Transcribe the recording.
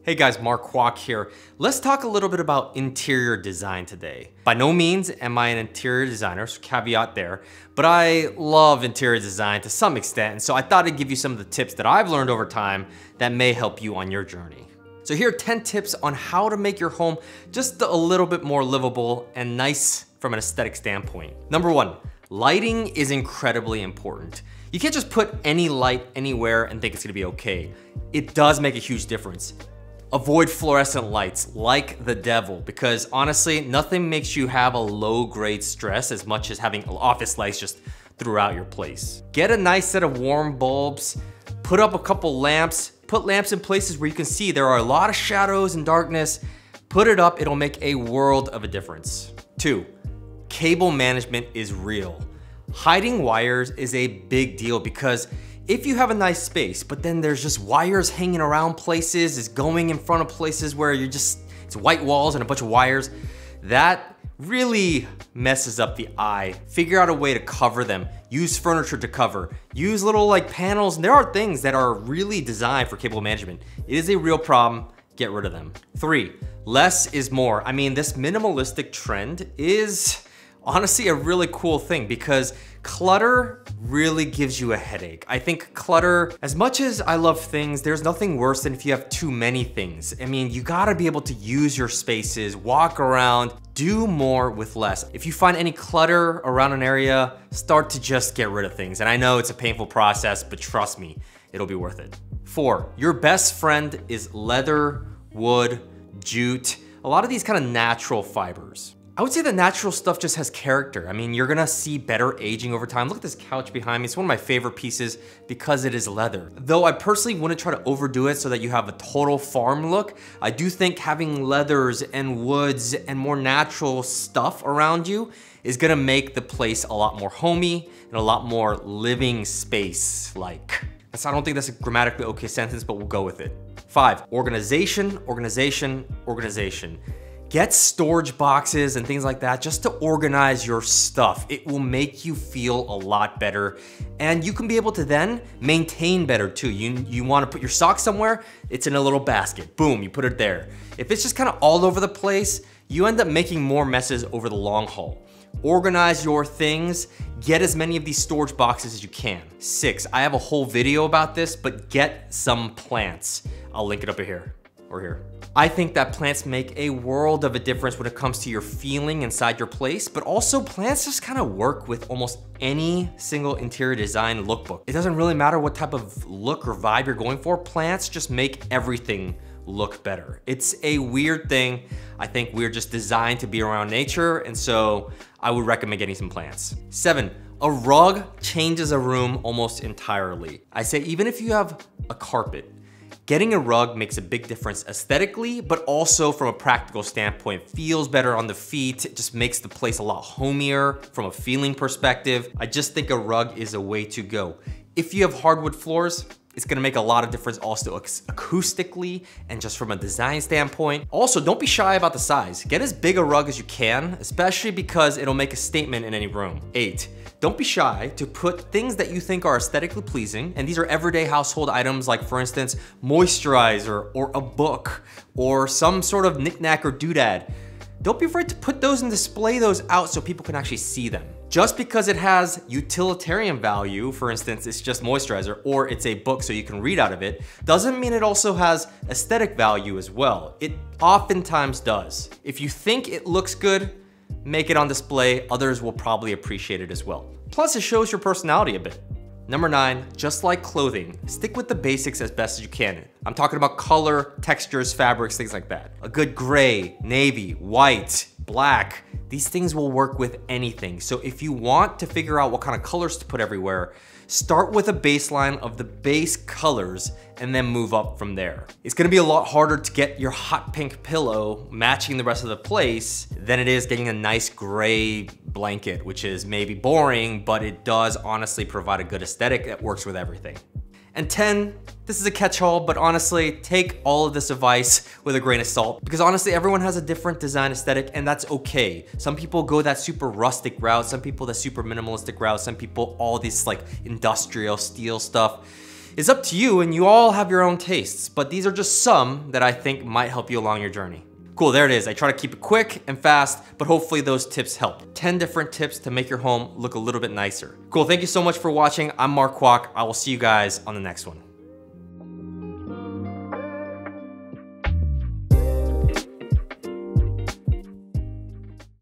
Hey guys, Mark Kwok here. Let's talk a little bit about interior design today. By no means am I an interior designer, so caveat there, but I love interior design to some extent, and so I thought I'd give you some of the tips that I've learned over time that may help you on your journey. So here are 10 tips on how to make your home just a little bit more livable and nice from an aesthetic standpoint. Number one, lighting is incredibly important. You can't just put any light anywhere and think it's gonna be okay. It does make a huge difference. Avoid fluorescent lights like the devil, because honestly, nothing makes you have a low-grade stress as much as having office lights just throughout your place. Get a nice set of warm bulbs, put up a couple lamps, put lamps in places where you can see there are a lot of shadows and darkness. Put it up, it'll make a world of a difference. 2, cable management is real. Hiding wires is a big deal because if you have a nice space, but then there's just wires hanging around places, is going in front of places where it's white walls and a bunch of wires, that really messes up the eye. Figure out a way to cover them. Use furniture to cover. Use little like panels. And there are things that are really designed for cable management. It is a real problem. Get rid of them. 3, less is more. I mean, this minimalistic trend is honestly a really cool thing because clutter really gives you a headache. I think clutter, as much as I love things, there's nothing worse than if you have too many things. I mean, you gotta be able to use your spaces, walk around, do more with less. If you find any clutter around an area, start to just get rid of things. And I know it's a painful process, but trust me, it'll be worth it. 4, your best friend is leather, wood, jute, a lot of these kind of natural fibers. I would say the natural stuff just has character. I mean, you're gonna see better aging over time. Look at this couch behind me. It's one of my favorite pieces because it is leather. Though I personally wouldn't try to overdo it so that you have a total farm look, I do think having leathers and woods and more natural stuff around you is gonna make the place a lot more homey and a lot more living space-like. I don't think that's a grammatically okay sentence, but we'll go with it. 5, organization, organization, organization. Get storage boxes and things like that just to organize your stuff. It will make you feel a lot better and you can be able to then maintain better too. You wanna put your socks somewhere, it's in a little basket. Boom, you put it there. If it's just kind of all over the place, you end up making more messes over the long haul. Organize your things, get as many of these storage boxes as you can. 6, I have a whole video about this, but get some plants. I'll link it up here or here. I think that plants make a world of a difference when it comes to your feeling inside your place, but also plants just kind of work with almost any single interior design lookbook. It doesn't really matter what type of look or vibe you're going for, plants just make everything look better. It's a weird thing. I think we're just designed to be around nature, and so I would recommend getting some plants. 7, a rug changes a room almost entirely. I say even if you have a carpet, getting a rug makes a big difference aesthetically, but also from a practical standpoint. Feels better on the feet, it just makes the place a lot homier from a feeling perspective. I just think a rug is a way to go. If you have hardwood floors, it's gonna make a lot of difference also acoustically and just from a design standpoint. Also, don't be shy about the size. Get as big a rug as you can, especially because it'll make a statement in any room. 8, don't be shy to put things that you think are aesthetically pleasing, and these are everyday household items like, for instance, moisturizer or a book or some sort of knickknack or doodad. Don't be afraid to put those and display those out so people can actually see them. Just because it has utilitarian value, for instance, it's just moisturizer, or it's a book so you can read out of it, doesn't mean it also has aesthetic value as well. It oftentimes does. If you think it looks good, make it on display. Others will probably appreciate it as well. Plus, it shows your personality a bit. Number 9, just like clothing, stick with the basics as best as you can. I'm talking about color, textures, fabrics, things like that. A good gray, navy, white, black, these things will work with anything. So if you want to figure out what kind of colors to put everywhere, start with a baseline of the base colors and then move up from there. It's gonna be a lot harder to get your hot pink pillow matching the rest of the place than it is getting a nice gray blanket, which is maybe boring, but it does honestly provide a good aesthetic that works with everything. And 10, this is a catch-all, but honestly, take all of this advice with a grain of salt because honestly, everyone has a different design aesthetic and that's okay. Some people go that super rustic route, some people that super minimalistic route, some people all this like industrial steel stuff. is up to you, and you all have your own tastes, but these are just some that I think might help you along your journey. Cool, there it is. I try to keep it quick and fast, but hopefully those tips help. 10 different tips to make your home look a little bit nicer. Cool, thank you so much for watching. I'm Mark Kwok. I will see you guys on the next one.